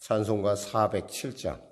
찬송가 407장.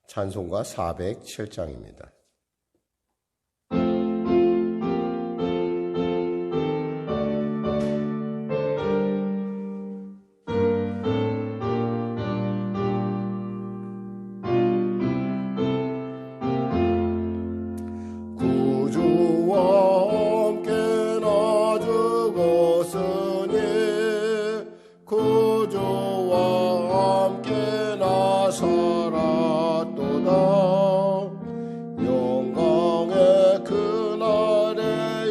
찬송가 407장입니다. 구주와 함께 나 죽었으니 구주와 함께 나 영광의 그날에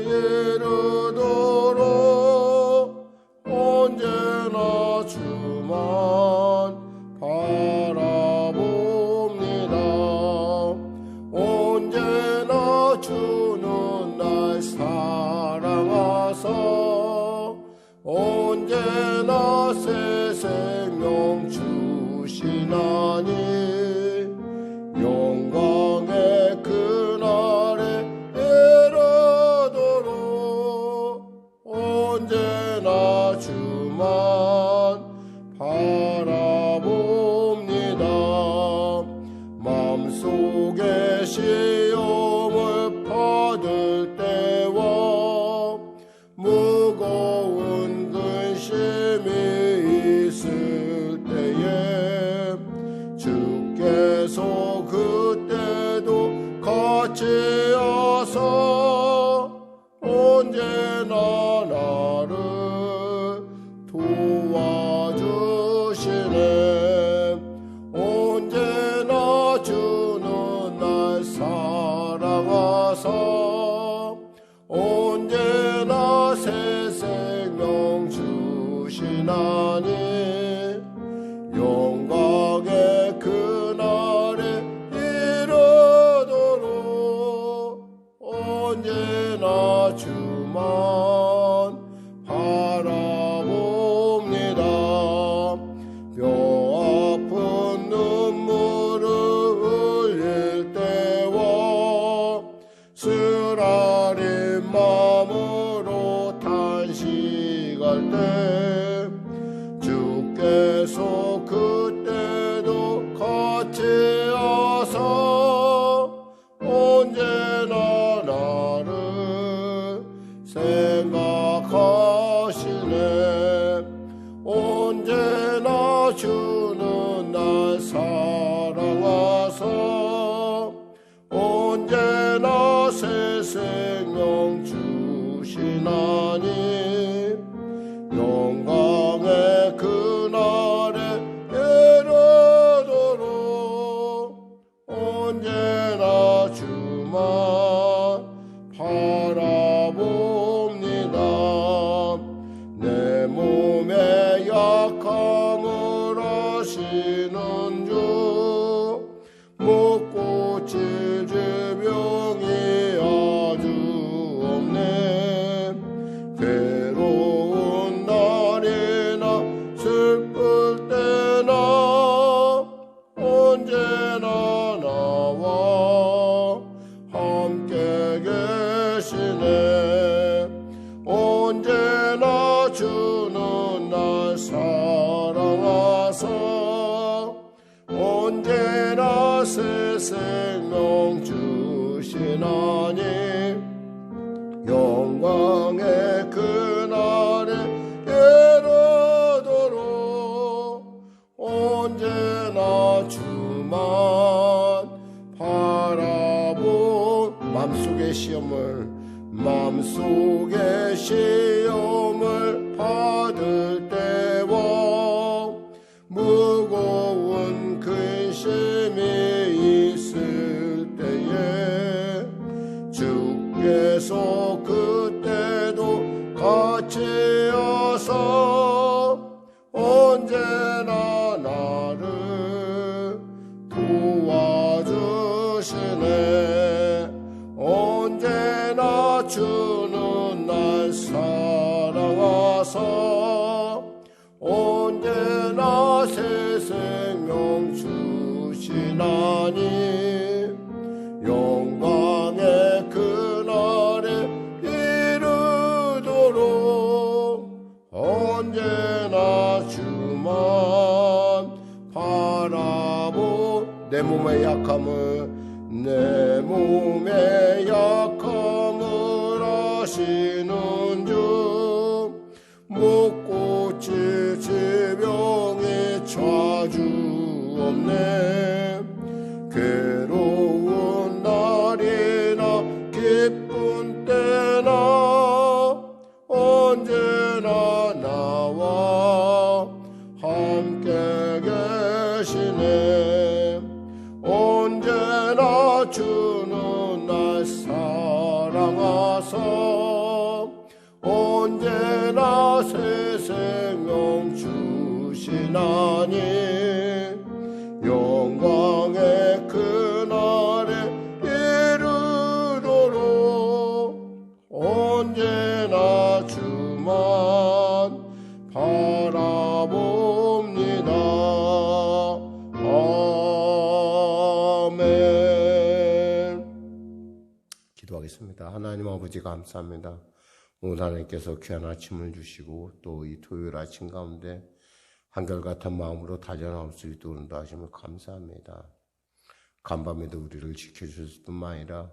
이르도록 언제나 주만 바라봅니다. 언제나 주는 날 사랑하사 언제나 새 생명 주시나니 영광의 그날에 이르도록 언제나 주만 바라봅니다. 마음속에 시험을 받을 때와 무거운 근심이 있을 때에 주께서 그때도 같이 하사 언제나 나를 도와주시네. 언제나 주는 날 사랑하사 언제나 새 생명 주시나니 영광의 그날에 이르도록 언제나 주만 바라봅니다. 뼈 아픈 눈물을 흘릴 때와 쓰라린 마음으로 탄식할 때 주께서 그때도 같이 하사 언제나 나를 생각하시네. 언제나 주는 날 사랑하사 언제나 새 생명 주시나니 영광의 그날에 이르도록 언제나 주만 바라봅니다. 내 몸에 약함을 아시는 주 못 고칠 질병이 아주 없네. 괴로운 날이나 슬플 때나 언제나 나와 함께 계시네. 언제나 주는 날 사랑하사 언제나 새 생명 주시나니 영광의 그날에 이르도록 언제나 주만 맘속의 시험을 받을 때와 무거운 근심이 있을 때에 주께서 그때도 같이 하사 언제나 나를 도와 새 생명 주시나니 영광의 그날에 이르도록 언제나 주만 바라보 내 몸의 약함을 아시는 주 못 고칠 질병이 자주 없네 괴로운 날이나 기쁜 때나 언제나 나와 함께 계시네 언제나 주는 날 사랑하사 언제나 새 생명 주시나니 영광의 그날에 이르도록 언제나 주만 바라봅니다. 아멘. 기도하겠습니다. 하나님 아버지 감사합니다. 오늘 하나님께서 귀한 아침을 주시고 또 이 토요일 아침 가운데 한결같은 마음으로 달려나올 수 있도록 인도하심을 감사합니다. 간밤에도 우리를 지켜주실 뿐만 아니라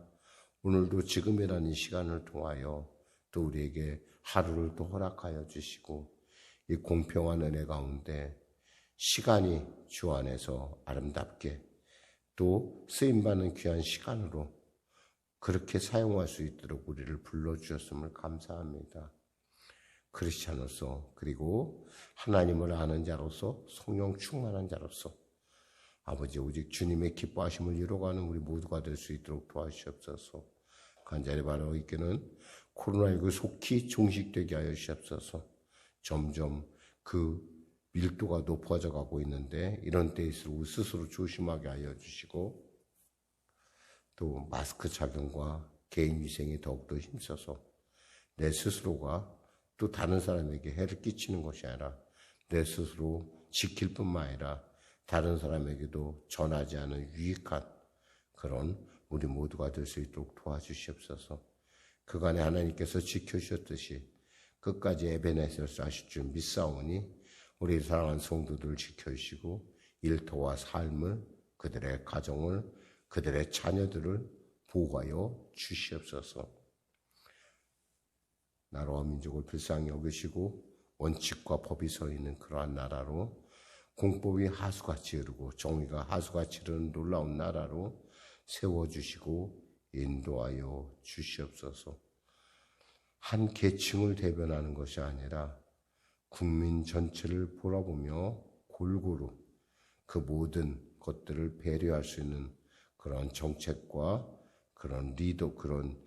오늘도 지금이라는 이 시간을 통하여 또 우리에게 하루를 또 허락하여 주시고 이 공평한 은혜 가운데 시간이 주 안에서 아름답게 또 쓰임받는 귀한 시간으로 그렇게 사용할 수 있도록 우리를 불러주셨음을 감사합니다. 크리스찬으로서 그리고 하나님을 아는 자로서 성령 충만한 자로서 아버지 오직 주님의 기뻐하심을 이루어가는 우리 모두가 될 수 있도록 도와주시옵소서. 간절히 바라오기는 코로나19 속히 종식되게 하여 주시옵소서. 점점 그 밀도가 높아져 가고 있는데 이런 때일수록 스스로 조심하게 하여 주시고 또 마스크 착용과 개인 위생에 더욱더 힘써서 내 스스로가 또 다른 사람에게 해를 끼치는 것이 아니라 내 스스로 지킬 뿐만 아니라 다른 사람에게도 전하지 않은 유익한 그런 우리 모두가 될 수 있도록 도와주시옵소서. 그간에 하나님께서 지켜주셨듯이 끝까지 에베네셀 하실 줄 믿사오니 우리 사랑하는 성도들을 지켜주시고 일터와 삶을 그들의 가정을 그들의 자녀들을 보호하여 주시옵소서. 나라와 민족을 불쌍히 여기시고 원칙과 법이 서 있는 그러한 나라로 공법이 하수같이 흐르고 정의가 하수같이 흐르는 놀라운 나라로 세워주시고 인도하여 주시옵소서. 한 계층을 대변하는 것이 아니라 국민 전체를 바라보며 골고루 그 모든 것들을 배려할 수 있는 그런 정책과 그런 리더, 그런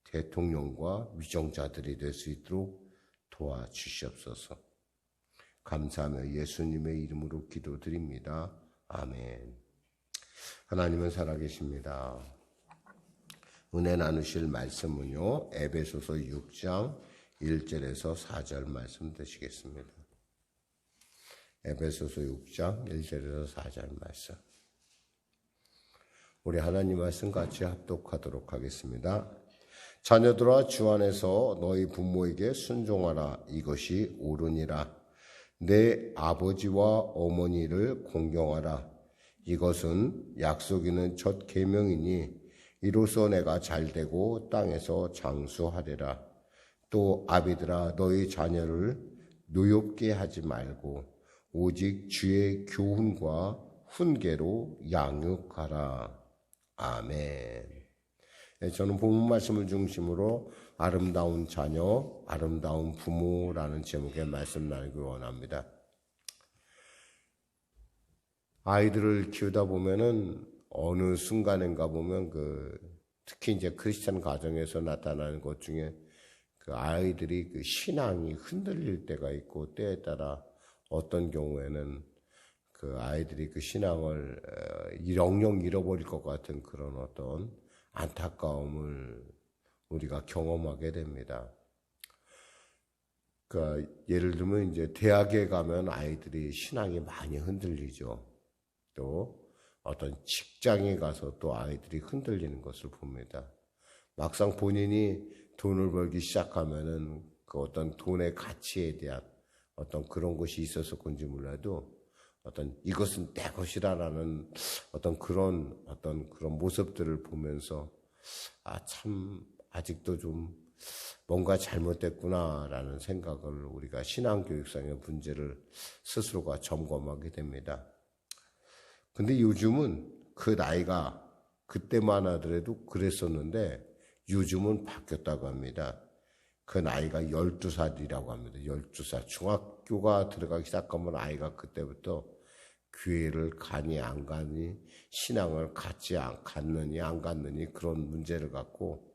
대통령과 위정자들이 될 수 있도록 도와주시옵소서. 감사하며 예수님의 이름으로 기도드립니다. 아멘. 하나님은 살아계십니다. 은혜 나누실 말씀은요, 에베소서 6장 1절에서 4절 말씀 드시겠습니다. 에베소서 6장 1절에서 4절 말씀. 우리 하나님 말씀 같이 합독하도록 하겠습니다. 자녀들아 주 안에서 너희 부모에게 순종하라. 이것이 옳으니라. 내 아버지와 어머니를 공경하라. 이것은 약속 있는 첫 계명이니 이로써 내가 잘되고 땅에서 장수하리라. 또 아비들아 너희 자녀를 노엽게 하지 말고 오직 주의 교훈과 훈계로 양육하라. 아멘. 저는 본문 말씀을 중심으로 아름다운 자녀, 아름다운 부모라는 제목의 말씀 나누기 원합니다. 아이들을 키우다 보면은 어느 순간인가 보면 특히 이제 크리스찬 가정에서 나타나는 것 중에 그 아이들이 그 신앙이 흔들릴 때가 있고 때에 따라 어떤 경우에는 그 아이들이 그 신앙을 영영 잃어버릴 것 같은 그런 어떤 안타까움을 우리가 경험하게 됩니다. 그러니까 예를 들면 이제 대학에 가면 아이들이 신앙이 많이 흔들리죠. 또 어떤 직장에 가서 또 아이들이 흔들리는 것을 봅니다. 막상 본인이 돈을 벌기 시작하면은 그 어떤 돈의 가치에 대한 어떤 그런 것이 있어서 그런지 몰라도 어떤 이것은 내 것이라라는 어떤 그런 모습들을 보면서 참 아직도 좀 뭔가 잘못됐구나라는 생각을 우리가 신앙교육상의 문제를 스스로가 점검하게 됩니다. 근데 요즘은 그 나이가 그때만 하더라도 그랬었는데 요즘은 바뀌었다고 합니다. 그 나이가 12살이라고 합니다. 12살. 중학교가 들어가기 시작하면 아이가 그때부터 교회를 가니 안 가니 신앙을 갖느니 안 갖느니 그런 문제를 갖고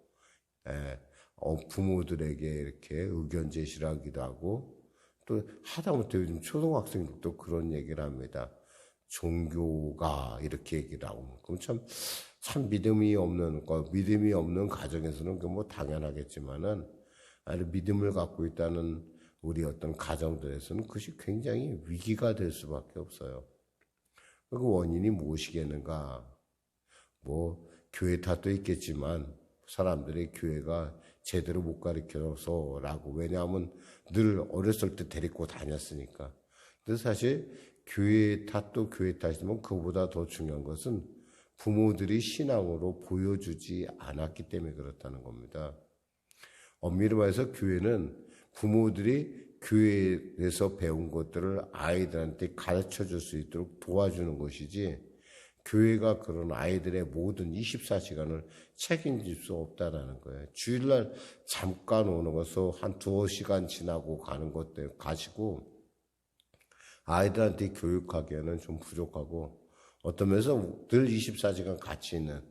부모들에게 이렇게 의견 제시를 하기도 하고 또 하다못해 요즘 초등학생들도 그런 얘기를 합니다. 종교가 이렇게 얘기를 하고 그럼 참 믿음이 없는 가정에서는 그 뭐 당연하겠지만은 믿음을 갖고 있다는 우리 어떤 가정들에서는 그것이 굉장히 위기가 될 수밖에 없어요. 그 원인이 무엇이겠는가? 뭐 교회 탓도 있겠지만 사람들이 교회가 제대로 못 가르쳐서라고 왜냐하면 늘 어렸을 때 데리고 다녔으니까. 근데 사실 교회 탓도 교회 탓이지만 그보다 더 중요한 것은 부모들이 신앙으로 보여주지 않았기 때문에 그렇다는 겁니다. 엄밀히 말해서 교회는 부모들이 교회에서 배운 것들을 아이들한테 가르쳐 줄 수 있도록 도와주는 것이지 교회가 그런 아이들의 모든 24시간을 책임질 수 없다라는 거예요. 주일날 잠깐 오는 것으로 한 2시간 지나고 가는 것 때문에 가시고 아이들한테 교육하기에는 좀 부족하고 어떤 면에서 늘 24시간 같이 있는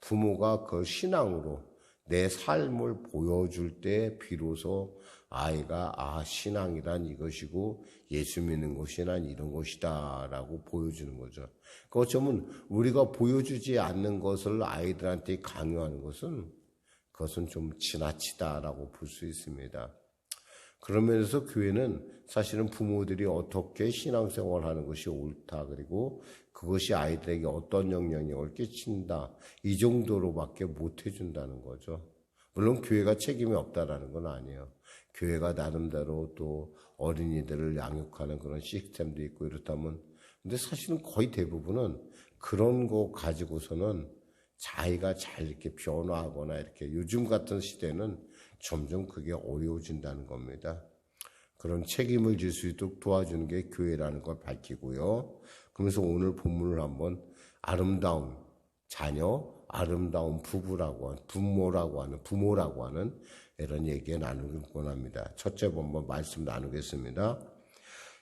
부모가 그 신앙으로 내 삶을 보여줄 때 비로소 아이가 신앙이란 이것이고 예수 믿는 것이란 이런 것이다 라고 보여주는 거죠. 그 어쩌면 우리가 보여주지 않는 것을 아이들한테 강요하는 것은 그것은 좀 지나치다라고 볼 수 있습니다. 그런 면에서 교회는 사실은 부모들이 어떻게 신앙생활을 하는 것이 옳다 그리고 그것이 아이들에게 어떤 영향력을 끼친다 이 정도로밖에 못 해준다는 거죠. 물론 교회가 책임이 없다라는 건 아니에요. 교회가 나름대로 또 어린이들을 양육하는 그런 시스템도 있고 이렇다면 근데 사실은 거의 대부분은 그런 거 가지고서는 자기가 잘 이렇게 변화하거나 이렇게 요즘 같은 시대는 점점 그게 어려워진다는 겁니다. 그런 책임을 질 수 있도록 도와주는 게 교회라는 걸 밝히고요. 그러면서 오늘 본문을 한번 아름다운 자녀, 아름다운 부모라고 하는 이런 얘기 나누길 원합니다. 첫째 본문 말씀 나누겠습니다.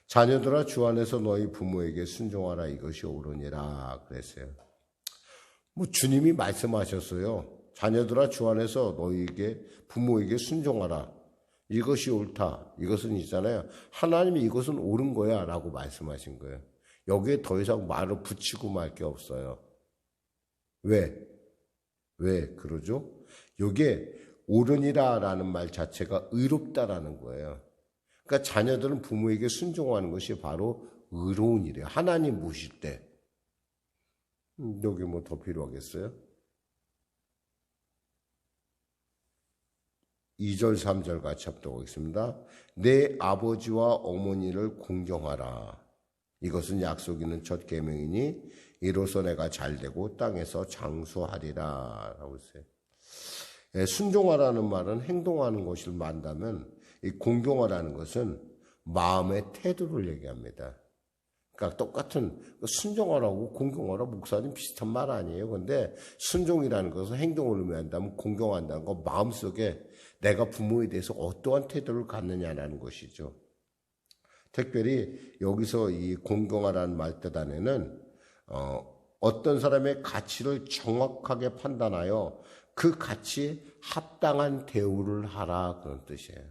자녀들아 주 안에서 너희 부모에게 순종하라 이것이 옳으니라 그랬어요. 뭐 주님이 말씀하셨어요. 자녀들아 주 안에서 너희에게 부모에게 순종하라. 이것이 옳다. 이것은 있잖아요. 하나님이 이것은 옳은 거야 라고 말씀하신 거예요. 여기에 더 이상 말을 붙이고 말 게 없어요. 왜 그러죠? 여기에 옳으니라 라는 말 자체가 의롭다라는 거예요. 그러니까 자녀들은 부모에게 순종하는 것이 바로 의로운 일이에요. 하나님 모실 때. 여기 뭐 더 필요하겠어요? 2절 3절 같이 합독하겠습니다. 내 아버지와 어머니를 공경하라. 이것은 약속 있는 첫 계명이니 이로써 내가 잘되고 땅에서 장수하리라 라고 했어요. 순종하라는 말은 행동하는 것을 말한다면 이 공경하라는 것은 마음의 태도를 얘기합니다. 그러니까 똑같은 순종하라고 공경하라 목사님 비슷한 말 아니에요. 그런데 순종이라는 것은 행동을 의미한다면 공경한다는 건 마음속에 내가 부모에 대해서 어떠한 태도를 갖느냐라는 것이죠. 특별히 여기서 이 공경하라는 말 뜻 안에는 어떤 사람의 가치를 정확하게 판단하여 그 가치에 합당한 대우를 하라 그런 뜻이에요.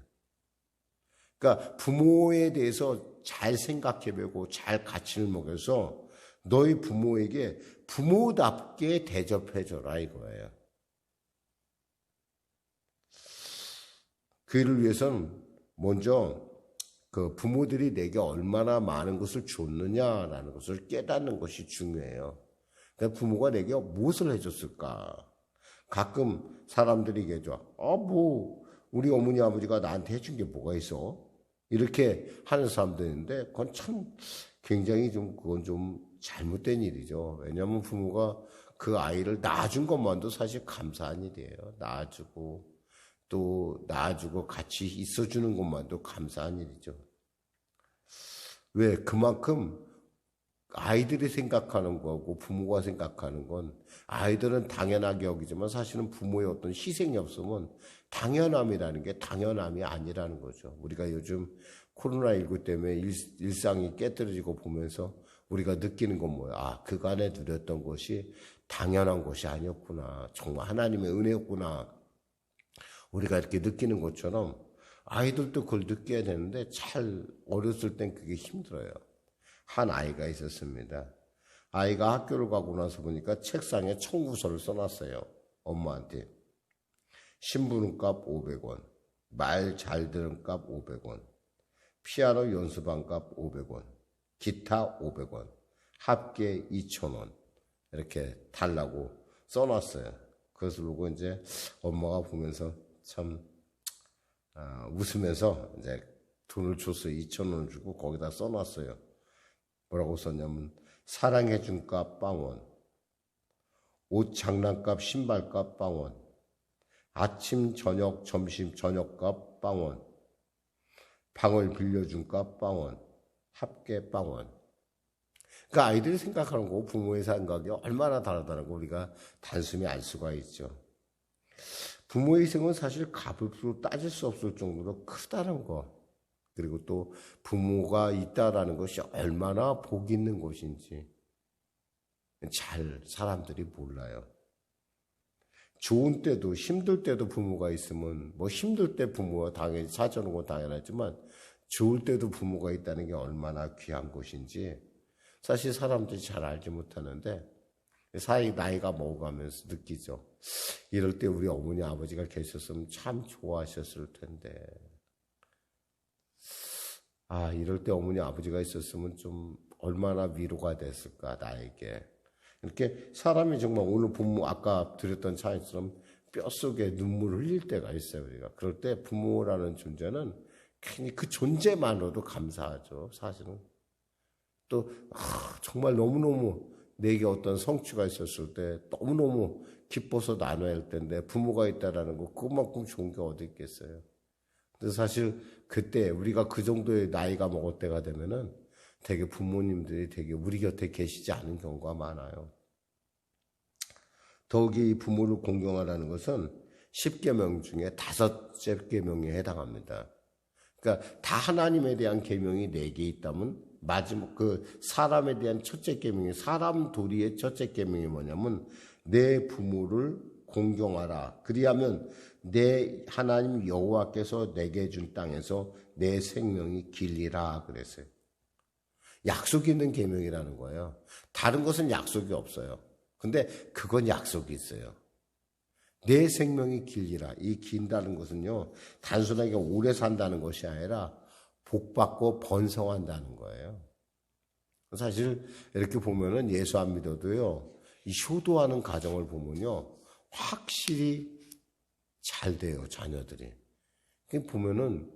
그러니까 부모에 대해서 잘 생각해보고 잘 가치를 먹여서 너희 부모에게 부모답게 대접해줘라 이거예요. 그를 위해서는 먼저 그 부모들이 내게 얼마나 많은 것을 줬느냐라는 것을 깨닫는 것이 중요해요. 그러니까 부모가 내게 무엇을 해줬을까? 가끔 사람들이 얘기하죠. 우리 어머니 아버지가 나한테 해준 게 뭐가 있어? 이렇게 하는 사람들이 있는데 그건 참 굉장히 그건 좀 잘못된 일이죠. 왜냐하면 부모가 그 아이를 낳아준 것만도 사실 감사한 일이에요. 낳아주고 같이 있어주는 것만도 감사한 일이죠. 왜? 그만큼 아이들이 생각하는 거고 부모가 생각하는 건 아이들은 당연하게 여기지만 사실은 부모의 어떤 희생이 없으면 당연함이라는 게 당연함이 아니라는 거죠. 우리가 요즘 코로나19 때문에 일상이 깨뜨려지고 보면서 우리가 느끼는 건 뭐야? 그간에 누렸던 것이 당연한 것이 아니었구나. 정말 하나님의 은혜였구나. 우리가 이렇게 느끼는 것처럼 아이들도 그걸 느껴야 되는데 잘 어렸을 땐 그게 힘들어요. 한 아이가 있었습니다. 아이가 학교를 가고 나서 보니까 책상에 청구서를 써놨어요. 엄마한테. 신부름값 500원, 말 잘 들은 값 500원, 피아노 연습한 값 500원, 기타 500원, 합계 2,000원 이렇게 달라고 써놨어요. 그것을 보고 이제 엄마가 보면서 참 웃으면서 이제 돈을 줬어요. 2,000원을 주고 거기다 써놨어요. 뭐라고 썼냐면 사랑해준 값 빵원, 옷 장난값 신발값 빵원, 아침 저녁 점심 저녁값 빵원, 방을 빌려준 값 빵원, 합계 빵원. 그러니까 아이들이 생각하는 거고 부모의 생각이 얼마나 다르다는 거 우리가 단순히 알 수가 있죠. 부모의 희생은 사실 값으로 따질 수 없을 정도로 크다는 거. 그리고 또 부모가 있다라는 것이 얼마나 복 있는 것인지 잘 사람들이 몰라요. 좋은 때도 힘들 때도 부모가 있으면 뭐 힘들 때 부모가 당연히 사주는 건 당연하지만 좋을 때도 부모가 있다는 게 얼마나 귀한 것인지 사실 사람들이 잘 알지 못하는데 나이가 먹어가면서 느끼죠. 이럴 때 우리 어머니 아버지가 계셨으면 참 좋아하셨을 텐데 이럴 때 어머니 아버지가 있었으면 좀 얼마나 위로가 됐을까 나에게. 이렇게 사람이 정말 오늘 부모 아까 드렸던 차이처럼 뼛속에 눈물을 흘릴 때가 있어요. 우리가 그럴 때 부모라는 존재는 괜히 그 존재만으로도 감사하죠. 사실은 또 정말 너무너무 내게 어떤 성취가 있었을 때 너무너무 기뻐서 나눠야 할 텐데 부모가 있다라는 거 그만큼 좋은 게 어디 있겠어요. 근데 사실 그때 우리가 그 정도의 나이가 먹을 때가 되면은 되게 부모님들이 되게 우리 곁에 계시지 않은 경우가 많아요. 더욱이 부모를 공경하라는 것은 10계명 중에 5째 계명에 해당합니다. 그러니까 다 하나님에 대한 계명이 4개 있다면 마지막 그 사람에 대한 첫째 계명이 사람 도리의 첫째 계명이 뭐냐면 내 부모를 공경하라. 그리하면 내 하나님 여호와께서 내게 준 땅에서 내 생명이 길리라 그랬어요. 약속이 있는 계명이라는 거예요. 다른 것은 약속이 없어요. 근데 그건 약속이 있어요. 내 생명이 길리라. 이 긴다는 것은요. 단순하게 오래 산다는 것이 아니라 복받고 번성한다는 거예요. 사실 이렇게 보면은 예수 안 믿어도요. 이 효도하는 가정을 보면요. 확실히 잘 돼요. 자녀들이. 보면은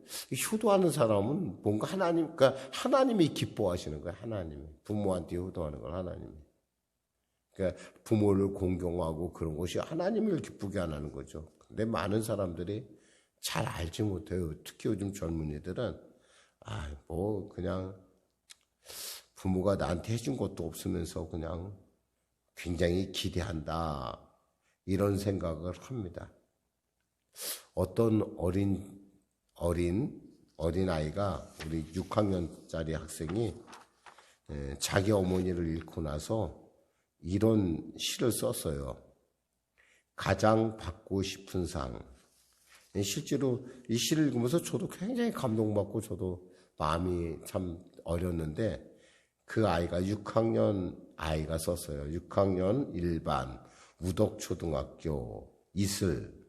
효도하는 사람은 뭔가 그러니까 하나님이 기뻐하시는 거예요. 하나님이. 부모한테 효도하는 걸 하나님이. 그러니까 부모를 공경하고 그런 것이 하나님을 기쁘게 하는 거죠. 근데 많은 사람들이 잘 알지 못해요. 특히 요즘 젊은이들은 그냥 부모가 나한테 해준 것도 없으면서 그냥 굉장히 기대한다. 이런 생각을 합니다. 어떤 어린아이가 우리 6학년짜리 학생이 자기 어머니를 잃고 나서 이런 시를 썼어요. 가장 받고 싶은 상. 실제로 이 시를 읽으면서 저도 굉장히 감동받고 저도 마음이 참 어렸는데 그 아이가 6학년 아이가 썼어요. 6학년 일반 우덕초등학교 이슬.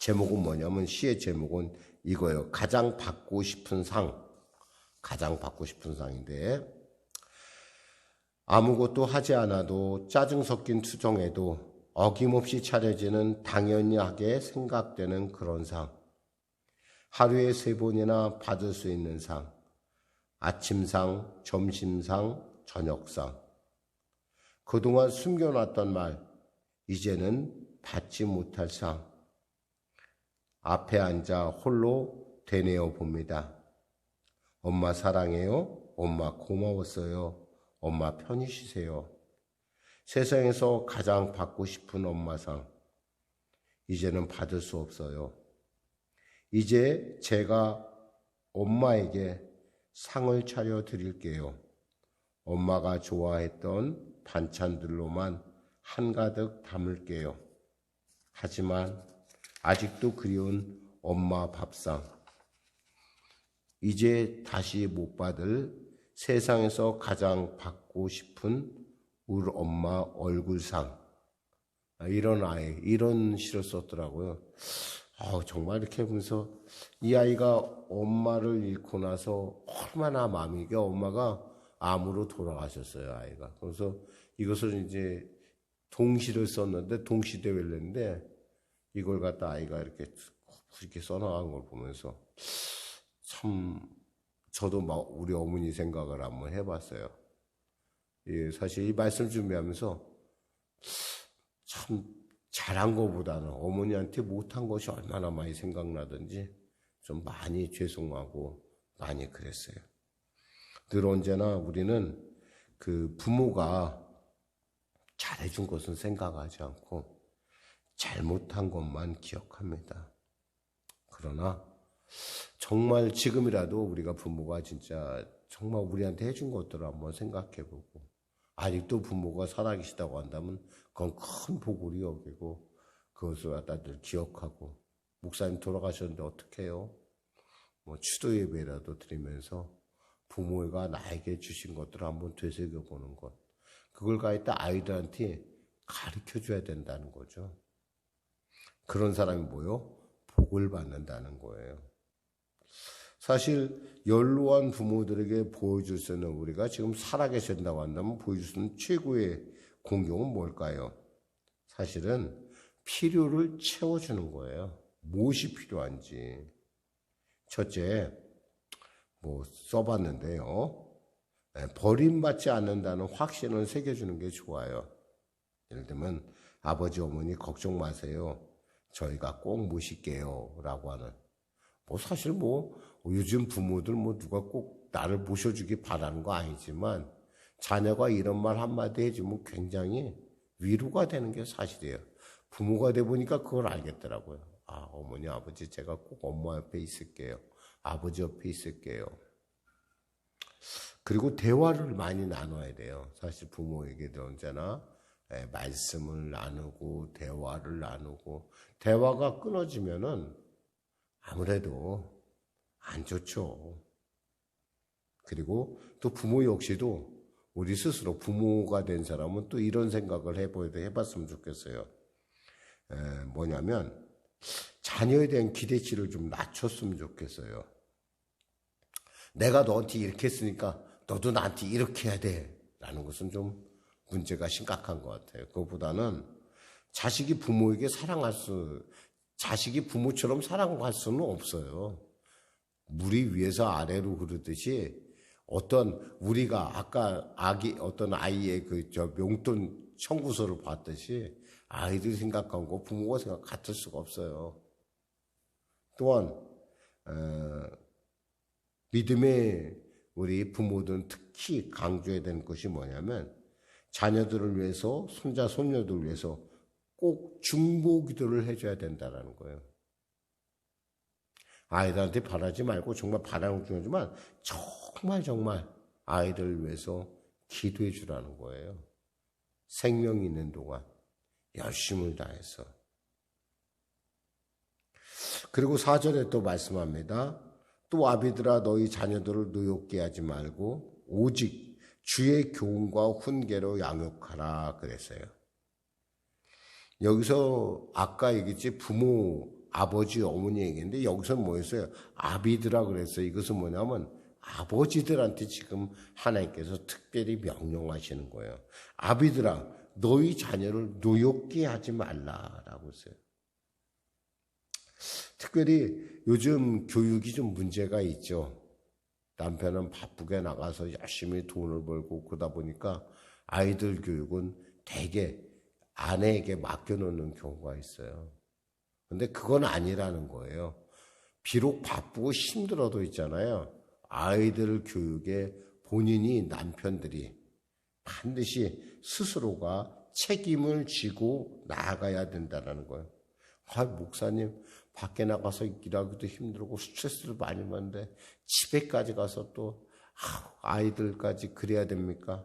제목은 뭐냐면 시의 제목은 이거예요. 가장 받고 싶은 상. 가장 받고 싶은 상인데, 아무것도 하지 않아도 짜증 섞인 투정에도 어김없이 차려지는 당연하게 생각되는 그런 상. 하루에 3번이나 받을 수 있는 상. 아침상, 점심상, 저녁상. 그동안 숨겨놨던 말, 이제는 받지 못할 상. 앞에 앉아 홀로 되뇌어 봅니다. 엄마 사랑해요. 엄마 고마웠어요. 엄마 편히 쉬세요. 세상에서 가장 받고 싶은 엄마상. 이제는 받을 수 없어요. 이제 제가 엄마에게 상을 차려 드릴게요. 엄마가 좋아했던 반찬들로만 한가득 담을게요. 하지만 아직도 그리운 엄마 밥상. 이제 다시 못 받을 세상에서 가장 받고 싶은 우리 엄마 얼굴상. 이런 시를 썼더라고요. 정말 이렇게 보면서 이 아이가 엄마를 잃고 나서 얼마나 마음이, 이게 엄마가 암으로 돌아가셨어요, 아이가. 그래서 이것을 이제 동시를 썼는데, 동시대회를 냈는데, 이걸 갖다 아이가 이렇게 써나간 걸 보면서 참, 저도 막 우리 어머니 생각을 한번 해봤어요. 예, 사실 이 말씀 준비하면서 참 잘한 것보다는 어머니한테 못한 것이 얼마나 많이 생각나든지 좀 많이 죄송하고 많이 그랬어요. 늘 언제나 우리는 그 부모가 잘해준 것은 생각하지 않고 잘못한 것만 기억합니다. 그러나 정말 지금이라도 우리가 부모가 진짜 정말 우리한테 해준 것들을 한번 생각해보고, 아직도 부모가 살아계시다고 한다면 그건 큰 복으로 여기고 그것을 갖다 늘 기억하고, 목사님 돌아가셨는데 어떡해요? 추도 예배라도 드리면서 부모가 나에게 주신 것들을 한번 되새겨보는 것, 그걸 가있다 아이들한테 가르쳐줘야 된다는 거죠. 그런 사람이 뭐요? 복을 받는다는 거예요. 사실 연로한 부모들에게 보여줄 수 있는, 우리가 지금 살아계신다고 한다면 보여줄 수 있는 최고의 공경은 뭘까요? 사실은 필요를 채워주는 거예요. 무엇이 필요한지. 첫째, 써봤는데요. 버림받지 않는다는 확신을 새겨주는 게 좋아요. 예를 들면 아버지 어머니 걱정 마세요. 저희가 꼭 모실게요 라고 하는, 사실 요즘 부모들 누가 꼭 나를 모셔주기 바라는 거 아니지만 자녀가 이런 말 한마디 해주면 굉장히 위로가 되는 게 사실이에요. 부모가 돼 보니까 그걸 알겠더라고요. 어머니 아버지 제가 꼭 엄마 옆에 있을게요. 아버지 옆에 있을게요. 그리고 대화를 많이 나눠야 돼요. 사실 부모에게도 언제나 말씀을 나누고 대화를 나누고, 대화가 끊어지면은 아무래도 안 좋죠. 그리고 또 부모 역시도 우리 스스로 부모가 된 사람은 또 이런 생각을 해봤으면 좋겠어요. 뭐냐면 자녀에 대한 기대치를 좀 낮췄으면 좋겠어요. 내가 너한테 이렇게 했으니까 너도 나한테 이렇게 해야 돼 라는 것은 좀 문제가 심각한 것 같아요. 그것보다는 자식이 부모처럼 사랑할 수는 없어요. 물이 위에서 아래로 흐르듯이 우리가 아까 어떤 아이의 용돈 청구서를 봤듯이 아이들이 생각한 거 부모가 생각 같을 수가 없어요. 또한 믿음의 우리 부모들은 특히 강조해야 되는 것이 뭐냐면, 자녀들을 위해서, 손자 손녀들을 위해서 꼭 중보 기도를 해줘야 된다는 거예요. 아이들한테 바라지 말고, 정말 바라는 중이지만 정말 아이들을 위해서 기도해 주라는 거예요. 생명이 있는 동안 열심을 다해서. 그리고 4절에 또 말씀합니다. 또 아비들아 너희 자녀들을 노엽게 하지 말고 오직 주의 교훈과 훈계로 양육하라 그랬어요. 여기서 아까 얘기했지, 부모 아버지, 어머니 얘기인데 여기서 뭐였어요? 아비드라 그랬어요. 이것은 뭐냐면 아버지들한테 지금 하나님께서 특별히 명령하시는 거예요. 아비들아, 너희 자녀를 노엽게 하지 말라라고 했어요. 특별히 요즘 교육이 좀 문제가 있죠. 남편은 바쁘게 나가서 열심히 돈을 벌고 그러다 보니까 아이들 교육은 대개 아내에게 맡겨놓는 경우가 있어요. 근데 그건 아니라는 거예요. 비록 바쁘고 힘들어도 있잖아요. 아이들 교육에 본인이 남편들이 반드시 스스로가 책임을 지고 나아가야 된다는 거예요. 목사님 밖에 나가서 일하기도 힘들고 스트레스도 많이 받는데 집에까지 가서 또 아이들까지 그래야 됩니까?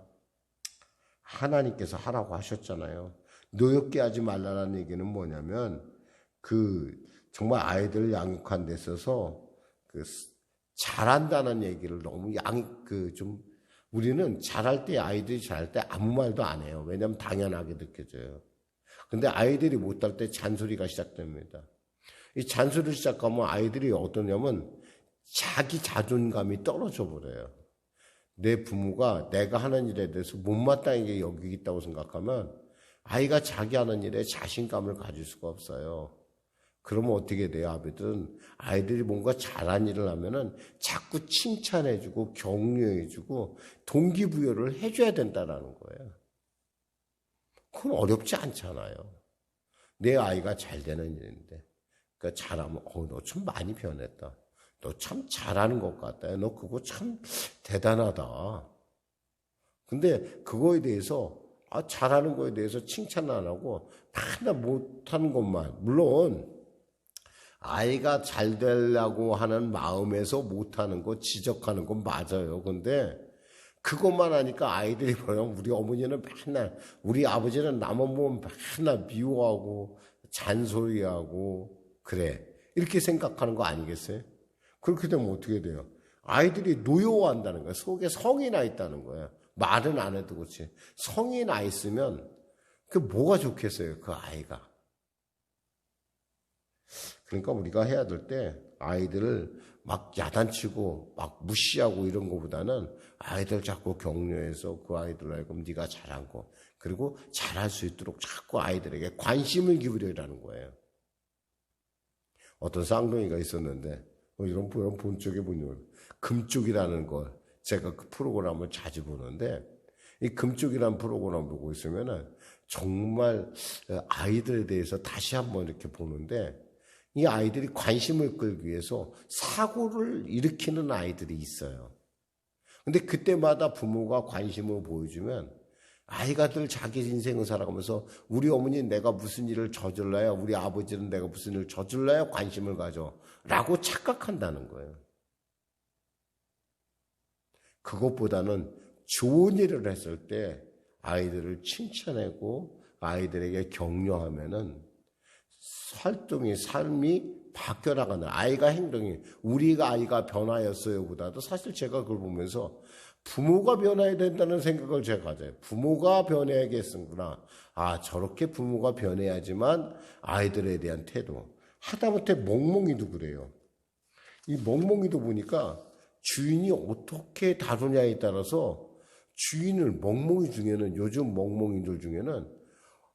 하나님께서 하라고 하셨잖아요. 노엽게 하지 말라는 얘기는 뭐냐면 정말 아이들을 양육한 데 있어서 잘한다는 얘기를 너무 우리는 잘할 때 아이들이 잘할 때 아무 말도 안 해요. 왜냐하면 당연하게 느껴져요. 근데 아이들이 못할 때 잔소리가 시작됩니다. 이 잔소리를 시작하면 아이들이 어떠냐면 자기 자존감이 떨어져 버려요. 내 부모가 내가 하는 일에 대해서 못마땅하게 여기겠다고 생각하면 아이가 자기 하는 일에 자신감을 가질 수가 없어요. 그러면 어떻게 돼요? 아이들이 뭔가 잘한 일을 하면은 자꾸 칭찬해주고 격려해주고 동기부여를 해줘야 된다는 거예요. 그건 어렵지 않잖아요. 내 아이가 잘 되는 일인데. 그러니까 잘하면, 너 참 많이 변했다. 너 참 잘하는 것 같다. 너 그거 참 대단하다. 근데 그거에 대해서, 잘하는 거에 대해서 칭찬 안 하고, 하나 못하는 것만, 물론, 아이가 잘 되려고 하는 마음에서 못하는 거, 지적하는 건 맞아요. 근데 그것만 하니까 아이들이 뭐냐면 우리 어머니는 맨날, 우리 아버지는 나만 보면 맨날 미워하고 잔소리하고 그래. 이렇게 생각하는 거 아니겠어요? 그렇게 되면 어떻게 돼요? 아이들이 노여워한다는 거예요. 속에 성이 나 있다는 거예요. 말은 안 해도 그렇지. 성이 나 있으면 그 뭐가 좋겠어요, 그 아이가. 그러니까 우리가 해야 될 때 아이들을 막 야단치고 막 무시하고 이런 것보다는 아이들 자꾸 격려해서 그 아이들 알고 네가 잘한 거 그리고 잘할 수 있도록 자꾸 아이들에게 관심을 기울이라는 거예요. 어떤 쌍둥이가 있었는데 이런 본 쪽에 보면 금쪽이라는 걸 제가 그 프로그램을 자주 보는데 이 금쪽이라는 프로그램 보고 있으면은 정말 아이들에 대해서 다시 한번 이렇게 보는데 이 아이들이 관심을 끌기 위해서 사고를 일으키는 아이들이 있어요. 근데 그때마다 부모가 관심을 보여주면 아이가 늘 자기 인생을 살아가면서 우리 어머니는 내가 무슨 일을 저질러야 우리 아버지는 내가 무슨 일을 저질러야 관심을 가져 라고 착각한다는 거예요. 그것보다는 좋은 일을 했을 때 아이들을 칭찬하고 아이들에게 격려하면은 활동이 삶이 바뀌어나가는 아이가 행동이 우리가 아이가 변화였어요 보다도 사실 제가 그걸 보면서 부모가 변해야 된다는 생각을 제가 가져요. 부모가 변해야겠구나. 저렇게 부모가 변해야지만 아이들에 대한 태도. 하다못해 멍멍이도 그래요. 이 멍멍이도 보니까 주인이 어떻게 다루냐에 따라서 멍멍이 중에는 요즘 멍멍이들 중에는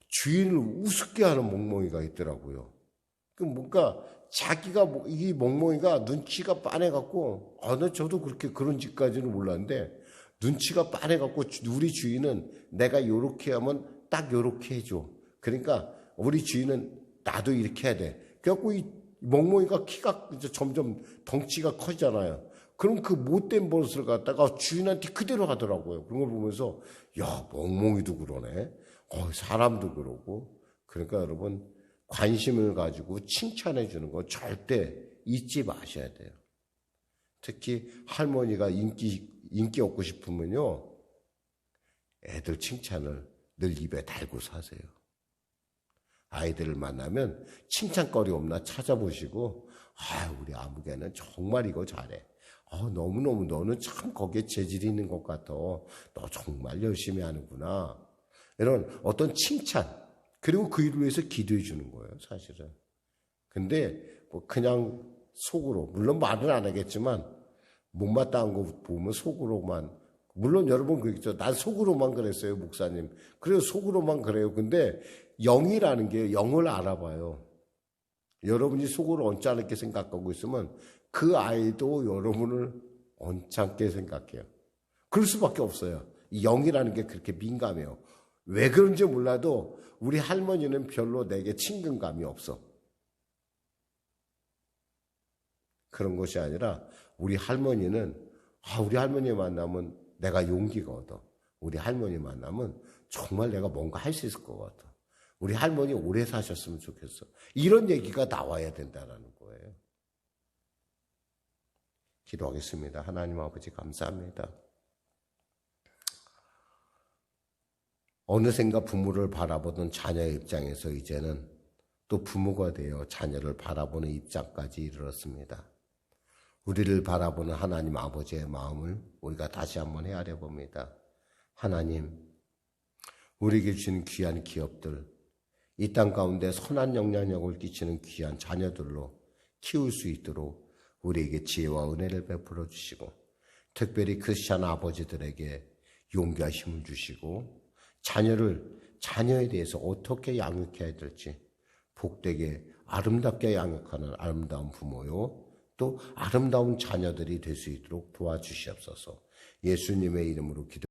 주인을 우습게 하는 멍멍이가 있더라고요. 뭔가 자기가 이 멍멍이가 눈치가 빤해갖고 저도 그런 짓까지는 몰랐는데 눈치가 빤해갖고 우리 주인은 내가 요렇게 하면 딱 요렇게 해줘. 그러니까 우리 주인은 나도 이렇게 해야 돼. 그래갖고 이 멍멍이가 키가 이제 점점 덩치가 커지잖아요. 그럼 그 못된 버릇을 갖다가 주인한테 그대로 하더라고요. 그런 걸 보면서 야 멍멍이도 그러네. 사람도 그러고. 그러니까 여러분 관심을 가지고 칭찬해 주는 거 절대 잊지 마셔야 돼요. 특히 할머니가 인기 얻고 싶으면요. 애들 칭찬을 늘 입에 달고 사세요. 아이들을 만나면 칭찬거리 없나 찾아보시고 우리 아무개는 정말 이거 잘해. 너무너무 너는 참 거기에 재질이 있는 것 같아. 너 정말 열심히 하는구나. 이런 어떤 칭찬 그리고 그 일을 위해서 기도해 주는 거예요. 사실은. 근데 뭐 그냥 속으로, 물론 말은 안 하겠지만 못마땅한 거 보면 속으로만, 물론 여러분 그랬죠. 난 속으로만 그랬어요, 목사님. 그래요, 속으로만 그래요. 근데 영이라는 게 영을 알아봐요. 여러분이 속으로 언짢게 생각하고 있으면 그 아이도 여러분을 언짢게 생각해요. 그럴 수밖에 없어요. 이 영이라는 게 그렇게 민감해요. 왜 그런지 몰라도 우리 할머니는 별로 내게 친근감이 없어. 그런 것이 아니라 우리 할머니는 우리 할머니 만나면 내가 용기가 얻어. 우리 할머니 만나면 정말 내가 뭔가 할 수 있을 것 같아. 우리 할머니 오래 사셨으면 좋겠어. 이런 얘기가 나와야 된다는 거예요. 기도하겠습니다. 하나님 아버지 감사합니다. 어느샌가 부모를 바라보던 자녀의 입장에서 이제는 또 부모가 되어 자녀를 바라보는 입장까지 이르렀습니다. 우리를 바라보는 하나님 아버지의 마음을 우리가 다시 한번 헤아려 봅니다. 하나님, 우리에게 주신 귀한 기업들, 이 땅 가운데 선한 영향력을 끼치는 귀한 자녀들로 키울 수 있도록 우리에게 지혜와 은혜를 베풀어 주시고, 특별히 크리스찬 아버지들에게 용기와 힘을 주시고, 자녀에 대해서 어떻게 양육해야 될지 복되게 아름답게 양육하는 아름다운 부모요, 또 아름다운 자녀들이 될 수 있도록 도와주시옵소서. 예수님의 이름으로 기도